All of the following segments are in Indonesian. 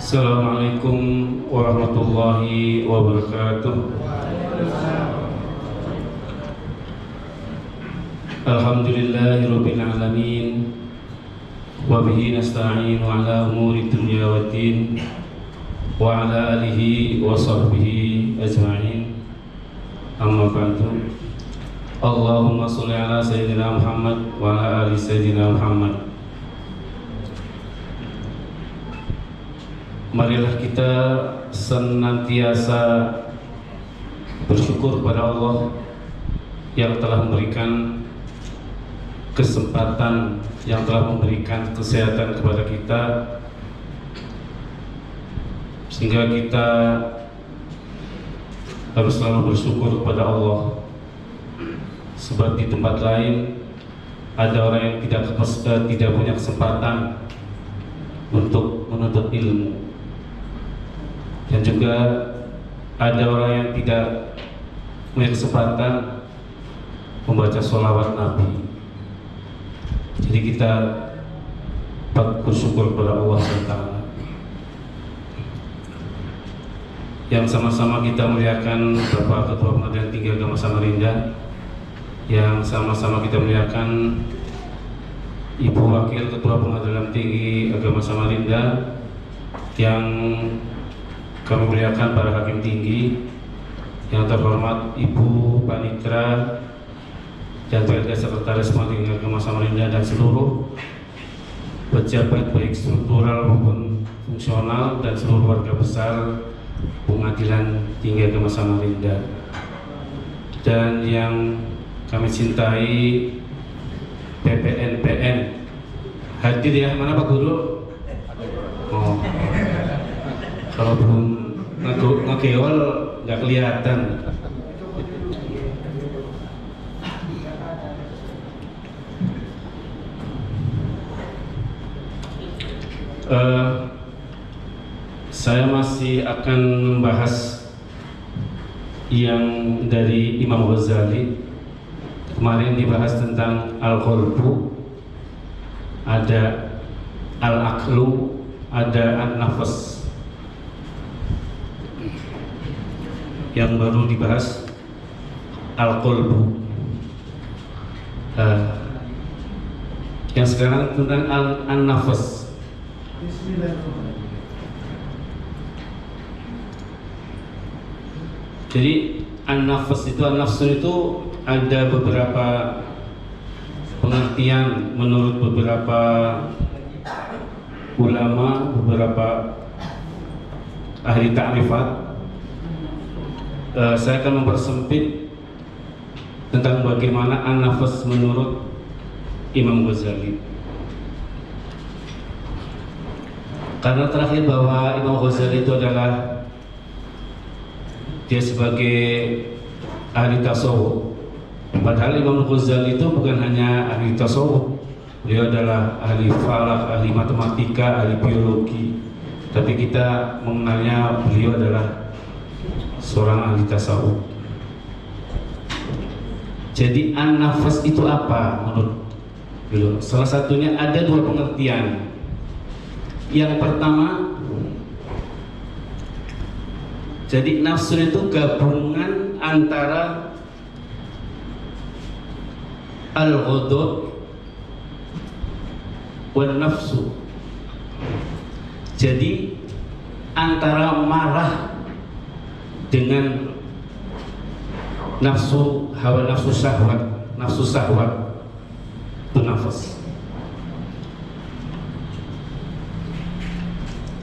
Assalamualaikum warahmatullahi wabarakatuh. Alhamdulillahirabbil alamin. Wa bihi nasta'inu ala umuri dunya waddin. Wa ala alihi wa sahbihi ajma'in. Amma ba'du. Allahumma sholli ala sayyidina Muhammad wa ala ali sayyidina Muhammad. Marilah kita senantiasa bersyukur kepada Allah yang telah memberikan kesempatan, yang telah memberikan kesehatan kepada kita, sehingga kita harus selalu bersyukur kepada Allah. Sebab di tempat lain ada orang yang tidak punya kesempatan untuk menuntut ilmu, dan juga ada orang yang tidak punya kesempatan membaca sholawat Nabi. Jadi kita bersyukur kepada Allah SWT yang sama-sama kita muliakan Bapak Ketua Pengadilan Tinggi Agama Samarinda, yang sama-sama kita muliakan Ibu Wakil Ketua Pengadilan Tinggi Agama Samarinda, yang kami muliakan para hakim tinggi, yang terhormat Ibu Panitra dan PLT Sekretaris Pengadilan Agama Samarinda, dan seluruh pejabat baik struktural maupun fungsional, dan seluruh warga besar Pengadilan Tinggi Agama Samarinda, dan yang kami cintai PPNPN. Hadir ya, mana Pak Guru? Oh, kalau belum ngegeol nggak kelihatan. Saya masih akan membahas yang dari Imam Ghazali. Kemarin dibahas tentang al-qalbu, ada al-aqlu, ada an-nafas. Yang baru dibahas al-qalbu. Yang sekarang tentang an-nafas. Jadi an-nafas itu, an-nafsu itu ada beberapa pengertian menurut beberapa ulama, beberapa ahli ta'rifat. Saya akan mempersempit tentang bagaimana an-nafas menurut Imam Ghazali, karena terakhir bahwa Imam Ghazali itu adalah dia sebagai ahli tasawuf. Padahal Imam Ghazali itu bukan hanya ahli tasawuf, beliau adalah ahli falak, ahli matematika, ahli biologi. Tapi kita mengenalnya beliau adalah seorang ahli tasawuf. Jadi an-nafas itu apa menurut beliau? Salah satunya ada dua pengertian. Yang pertama, jadi nafsu itu gabungan antara al-ghadab wal nafsu. Jadi antara marah dengan nafsu hawa, nafsu syahwat itu nafas.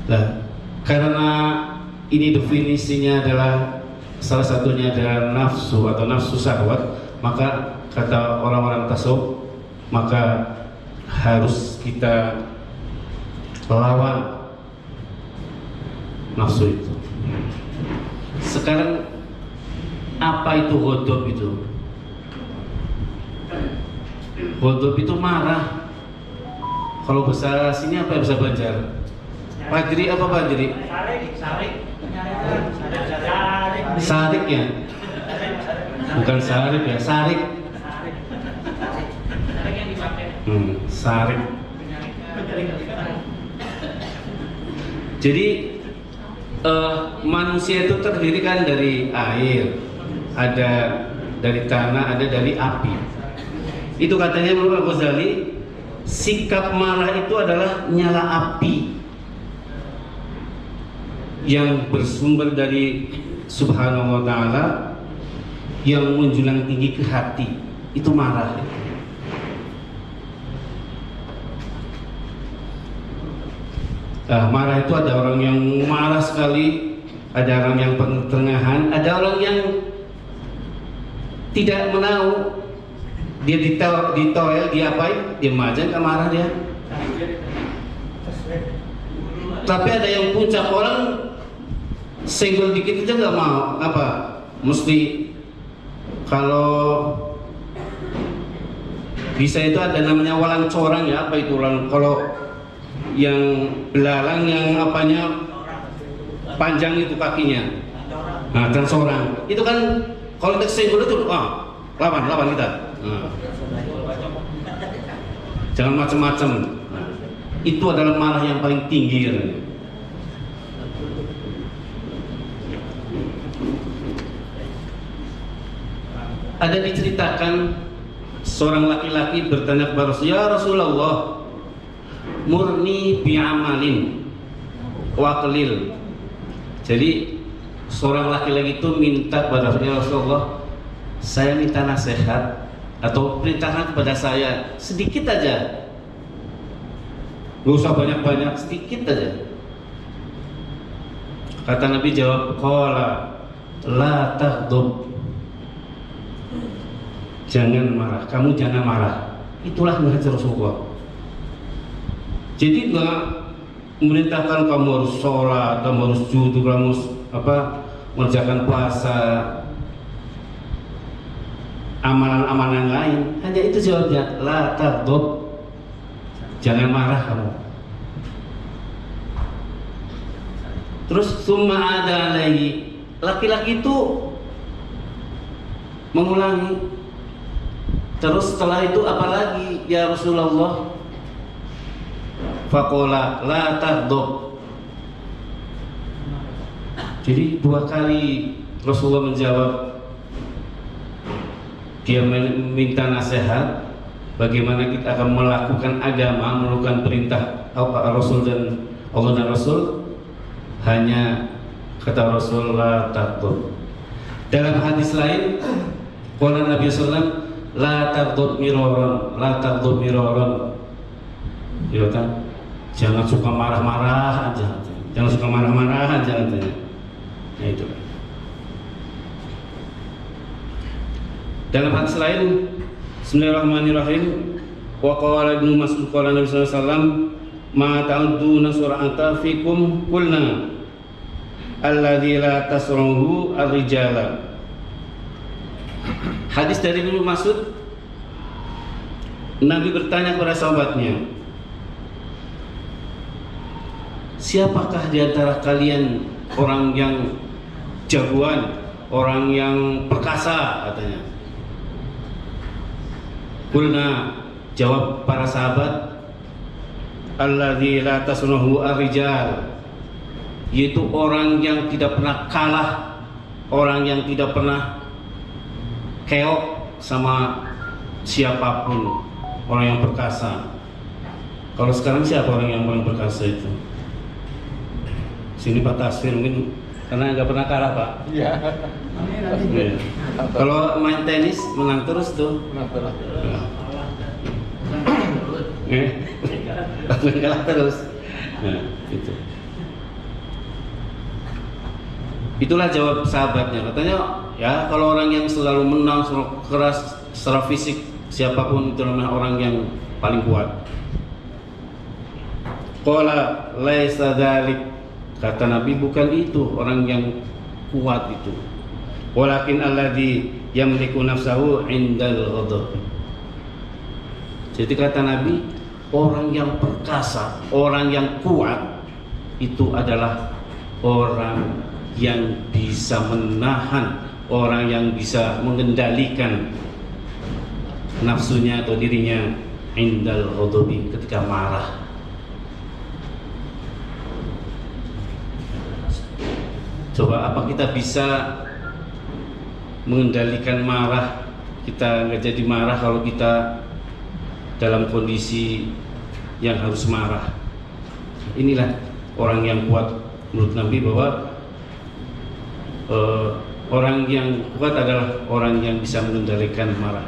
Nah, karena ini definisinya adalah salah satunya adalah nafsu atau nafsu syahwat, maka kata orang-orang tasawuf, maka harus kita lawan nafsu itu. Sekarang apa itu ghadab itu? Ghadab itu marah. Kalau bahasa sini apa bahasa Banjar? Fajri apa Fajri? Sarik ya? Bukan sarik ya, sarik. Sarik. Jadi manusia itu terdiri kan dari air, ada dari tanah, ada dari api. Itu katanya menurut Al-Ghazali, sikap marah itu adalah nyala api yang bersumber dari Subhanahu wa ta'ala, yang menjulang tinggi ke hati. Itu marah. Marah itu ada orang yang marah sekali, ada orang yang pertengahan, ada orang yang tidak menahu. Dia ditoel, dia apain, dia aja nggak marah dia. Tapi ada yang puncak, orang senggol dikit aja nggak mau, apa? Mesti kalau bisa itu ada namanya walang corang ya, apa itu walang? Kalau yang belalang yang apanya panjang itu kakinya, nah dan seorang itu kan kalau tersenggol itu lawan kita, jangan macam-macam. Itu adalah marah yang paling tinggi katanya. Ada diceritakan seorang laki-laki bertanya kepada Rasulullah, ya Rasulullah, murni bi'amalin wa qalil. Jadi seorang laki-laki itu minta kepada Rasulullah, saya minta nasihat atau perintahkan kepada saya sedikit aja, gak usah banyak-banyak, sedikit aja. Kata Nabi jawab, qala la taghdab, jangan marah, kamu jangan marah. Itulah nasihat Rasulullah. Jadi nggak memerintahkan kamu harus sholat, kamu harus jujur, kamu harus mengerjakan puasa, amalan-amalan lain. Hanya itu jawabnya, la taghdab, jangan marah kamu. Terus summa ada lagi, laki-laki itu mengulangi. Terus setelah itu apa lagi ya Rasulullah? Faqala la taghdab. Jadi 2 kali Rasulullah menjawab. Dia meminta nasihat bagaimana kita akan melakukan agama, melakukan perintah Rasul dan Allah dan Rasul. Hanya kata Rasul la taghdab. Dalam hadis lain qala Nabi sallallahu alaihi wasallam la taghdab miraran, la taghdab miraran. Ya kan? Jangan suka marah-marah aja. Jangan suka marah-marah aja katanya. Ya itu. Dalam hadis lain, Bismillahirrahmanirrahim. Wa qala Ibnu Mas'ud qala Nabi sallallahu alaihi wasallam, ma ta'uduna sur'ata fikum qulna alladzi la tasruhu ar-rijala. Hadis dari Ibnu Mas'ud, Nabi bertanya kepada sahabatnya, siapakah di antara kalian orang yang jagoan, orang yang perkasa katanya. Qulna, jawab para sahabat, alladzi la tasruhu ar-rijal, yaitu orang yang tidak pernah kalah, orang yang tidak pernah keok sama siapapun, orang yang perkasa. Kalau sekarang siapa orang yang paling perkasa itu? Sini Pak Tasfir mungkin karena nggak pernah kalah Pak. Iya. Ya. Kalau main tenis menang terus tuh. Menang terus. Kalah terus. Nah, itu. Itulah jawab sahabatnya. Katanya ya kalau orang yang selalu menang, selalu keras secara fisik, siapapun itu namanya orang yang paling kuat. Qala laisa dzalik, kata Nabi bukan itu orang yang kuat itu. Walakin alladzi yamliku nafsahu indal ghadab. Jadi kata Nabi, orang yang perkasa, orang yang kuat itu adalah orang yang bisa menahan, orang yang bisa mengendalikan nafsunya atau dirinya indal ghadabi, ketika marah. Coba apa kita bisa mengendalikan marah? Kita nggak jadi marah kalau kita dalam kondisi yang harus marah. Inilah orang yang kuat menurut Nabi, bahwa orang yang kuat adalah orang yang bisa mengendalikan marah.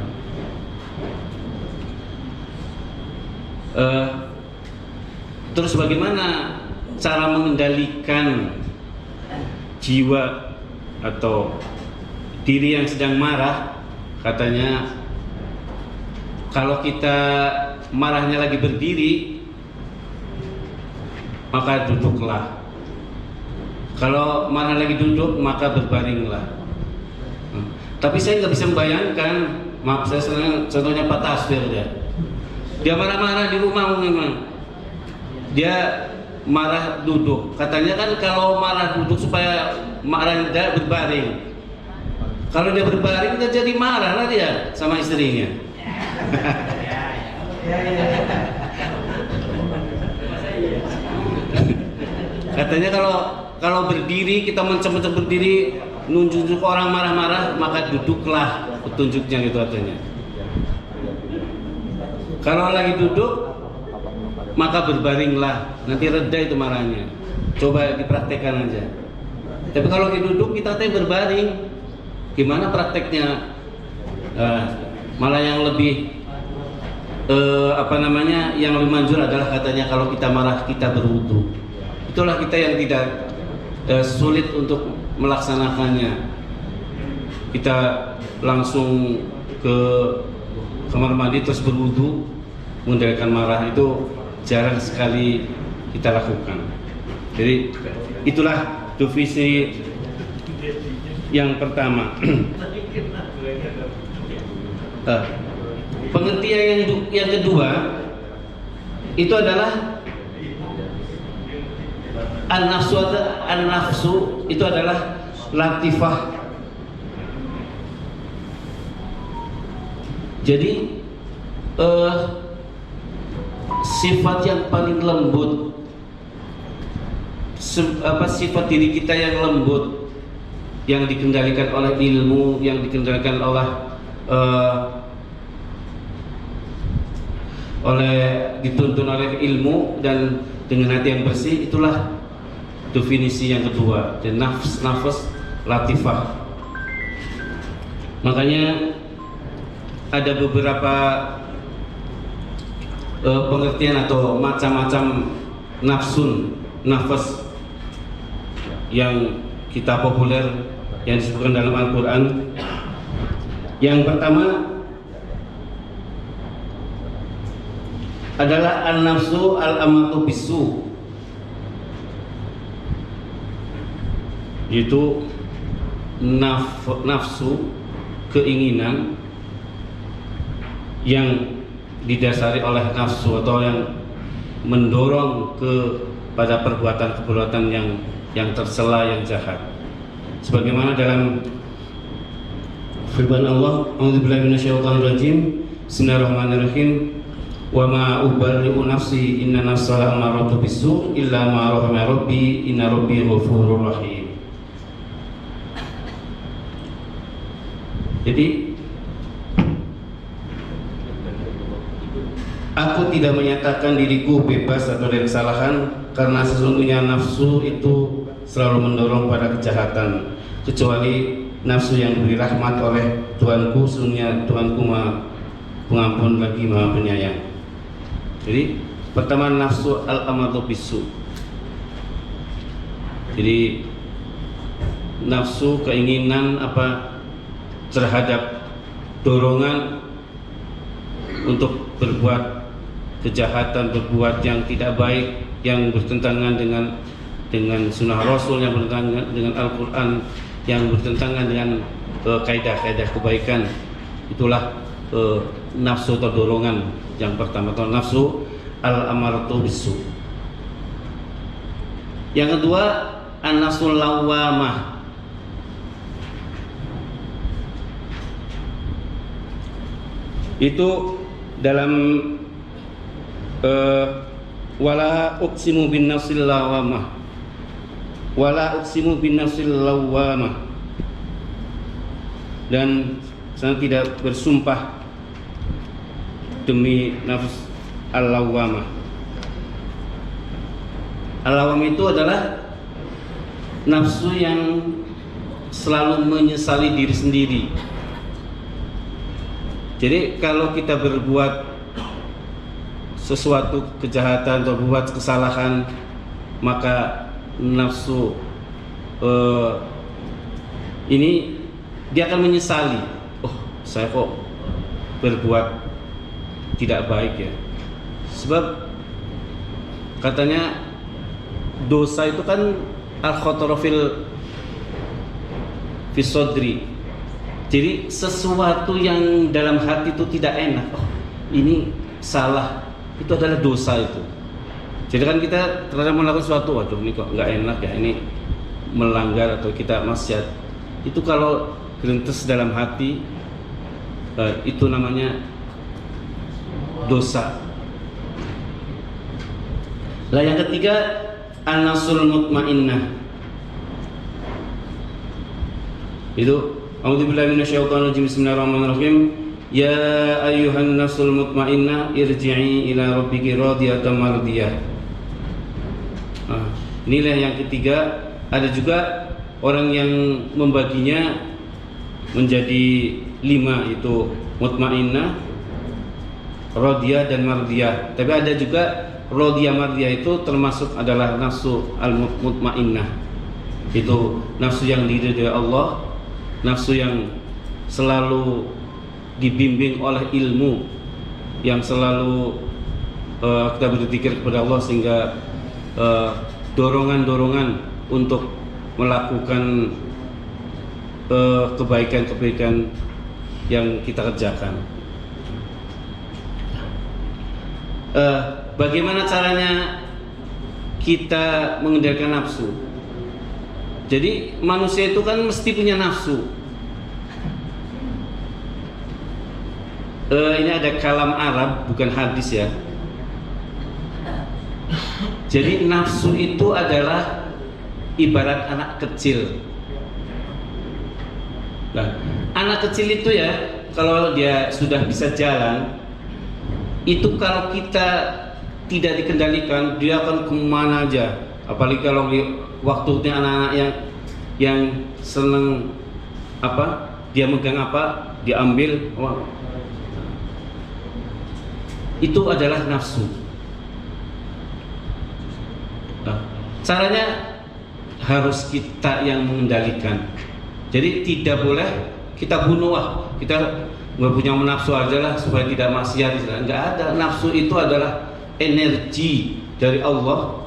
Terus bagaimana cara mengendalikan jiwa atau diri yang sedang marah? Katanya kalau kita marahnya lagi berdiri, maka duduklah. Kalau marah lagi duduk, maka berbaringlah. Tapi saya nggak bisa membayangkan, maaf saya senang contohnya Pak Tasfir ya. Dia marah-marah di rumah memang. Dia marah duduk. Katanya kan kalau marah duduk supaya marah tidak berbaring. Kalau dia berbaring kan jadi marah lah dia sama istrinya. Katanya kalau berdiri, kita mencem-mencem berdiri, nunjuk orang marah-marah, maka duduklah, petunjuknya gitu katanya. Kalau lagi duduk, maka berbaringlah, nanti reda itu marahnya. Coba dipraktekkan aja. Tapi kalau lagi duduk kita berbaring, gimana prakteknya? Malah yang lebih yang lebih manjur adalah katanya kalau kita marah kita berwudu. Itulah kita yang tidak sulit untuk melaksanakannya. Kita langsung ke kamar mandi terus berwudu, mengendalikan marah itu jarang sekali kita lakukan. Jadi itulah definisi yang pertama. Pengertian yang kedua itu adalah an-nafsu itu adalah latifah. Jadi sifat yang paling lembut, sifat diri kita yang lembut, yang dikendalikan oleh ilmu, yang dikendalikan dituntun oleh ilmu dan dengan hati yang bersih. Itulah definisi yang kedua, dan nafs latifah. Makanya ada beberapa pengertian atau macam-macam nafas yang kita populer yang disebutkan dalam Al-Quran. Yang pertama adalah an-nafsu al-amatu bisu, yaitu nafsu, keinginan yang didasari oleh nafsu atau yang mendorong kepada perbuatan-perbuatan yang tercela, yang jahat. Sebagaimana dalam firman Allah, a'udzubillahi minasyaitonir rajim, bismillahirrahmanirrahim, wa ma ubarri'u nafsi inna nafsa la'amaratu bisu illa ma rahima rabbi inna rabbi ghafurur rahim. Jadi aku tidak menyatakan diriku bebas atau dari kesalahan, karena sesungguhnya nafsu itu selalu mendorong pada kejahatan, kecuali nafsu yang diberi rahmat oleh Tuhanku. Sesungguhnya Tuhanku Maha Pengampun lagi Maha Penyayang. Jadi pertama nafsu al-amatu bisu. Jadi nafsu, keinginan terhadap dorongan untuk berbuat kejahatan, berbuat yang tidak baik, yang bertentangan dengan sunnah Rasul, yang bertentangan dengan Al-Quran, yang bertentangan dengan kaidah-kaidah kebaikan. Itulah nafsu atau dorongan yang pertama, atau nafsu al-amaratu bisu. Yang kedua an-nafsul lawwamah. Itu dalam wala uqsimu bin nafsil lawwamah wala uqsimu bin nafsil lawwamah, dan saya tidak bersumpah demi nafs al-lawwamah. Al-lawwamah itu adalah nafsu yang selalu menyesali diri sendiri. Jadi kalau kita berbuat sesuatu kejahatan atau buat kesalahan, maka nafsu ini dia akan menyesali. Oh, saya kok berbuat tidak baik ya. Sebab katanya dosa itu kan al-khatara fil sodri. Jadi sesuatu yang dalam hati itu tidak enak. Oh, ini salah. Itu adalah dosa itu. Jadi kan kita terkadang melakukan sesuatu, waduh ini kok nggak enak ya, ini melanggar atau kita maksiat. Itu kalau gerintes dalam hati, itu namanya dosa. Lah yang ketiga, an-nafsul mutmainnah. Itu a'udzubillahi minasyaitonirrajim. Bismillahirrahmanirrahim. Ya ayyuhan nafsul mutmainnah irji'i ila rabbiki radiyatan mardiyah. Inilah yang ketiga. Ada juga orang yang membaginya menjadi 5, itu mutmainnah, radiyah dan mardiyah. Tapi ada juga radiyah mardiyah itu termasuk adalah nafsu al-mutmainnah. Itu nafsu yang diridhai Allah, nafsu yang selalu dibimbing oleh ilmu, yang selalu kita berzikir kepada Allah, sehingga dorongan-dorongan untuk melakukan kebaikan-kebaikan yang kita kerjakan. Bagaimana caranya kita mengendalikan nafsu? Jadi manusia itu kan mesti punya nafsu. Ini ada kalam Arab, bukan hadis ya. Jadi nafsu itu adalah ibarat anak kecil. Nah, anak kecil itu ya, kalau dia sudah bisa jalan, itu kalau kita tidak dikendalikan, dia akan kemana aja. Apalagi kalau waktunya anak-anak yang seneng apa, dia megang apa, diambil. Wah. Itu adalah nafsu. Nah, caranya harus kita yang mengendalikan. Jadi tidak boleh kita bunuh, kita nggak punya nafsu aja lah supaya tidak maksiat. Nggak ada. Nafsu itu adalah energi dari Allah.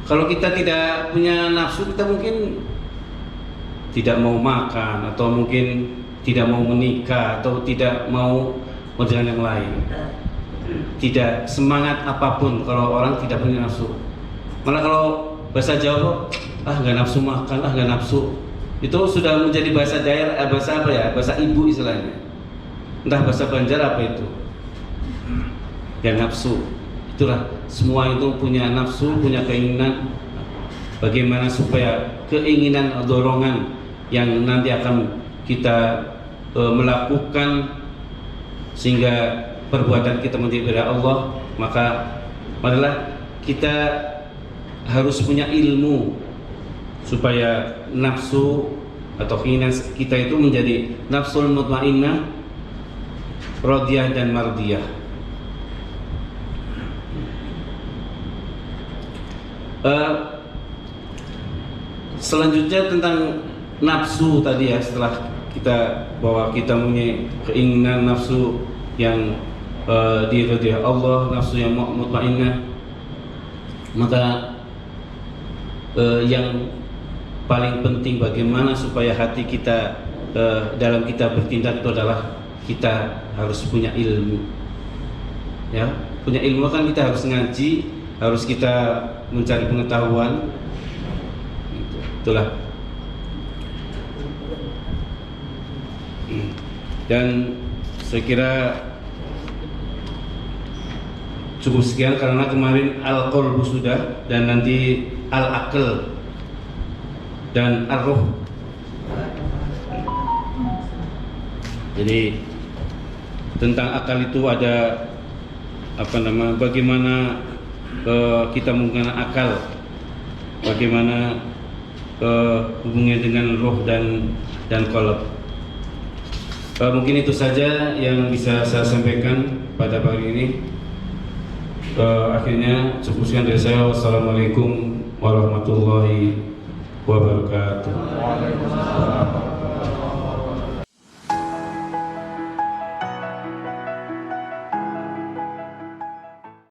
Kalau kita tidak punya nafsu, kita mungkin tidak mau makan, atau mungkin tidak mau menikah, atau tidak mau model yang lain. Tidak semangat apapun kalau orang tidak punya nafsu. Malah kalau bahasa Jawa, nggak nafsu makan, nggak nafsu. Itu sudah menjadi bahasa daerah, bahasa apa ya? Bahasa ibu istilahnya. Entah bahasa Banjar apa itu. Ya nafsu. Itulah, semua itu punya nafsu, punya keinginan. Bagaimana supaya keinginan, dorongan yang nanti akan kita melakukan sehingga perbuatan kita menjadi kepada Allah, maka adalah kita harus punya ilmu supaya nafsu atau keinginan kita itu menjadi nafsul mutmainnah, radiyah dan mardiyah. Selanjutnya tentang nafsu tadi ya, setelah kita bahwa kita punya keinginan nafsu yang diridhai Allah, nafsu yang mutmainnah, maka yang paling penting bagaimana supaya hati kita dalam kita bertindak itu adalah kita harus punya ilmu. Ya, punya ilmu kan kita harus ngaji, harus kita mencari pengetahuan. Itulah. Dan saya kira cukup sekian karena kemarin al-qalbu sudah, dan nanti al-aql dan ar-ruh. Jadi tentang akal itu ada bagaimana kita menggunakan akal, bagaimana hubungannya dengan roh dan qalb. Mungkin itu saja yang bisa saya sampaikan pada pagi ini. Akhirnya cukup sekian dari saya. Wassalamualaikum warahmatullahi wabarakatuh.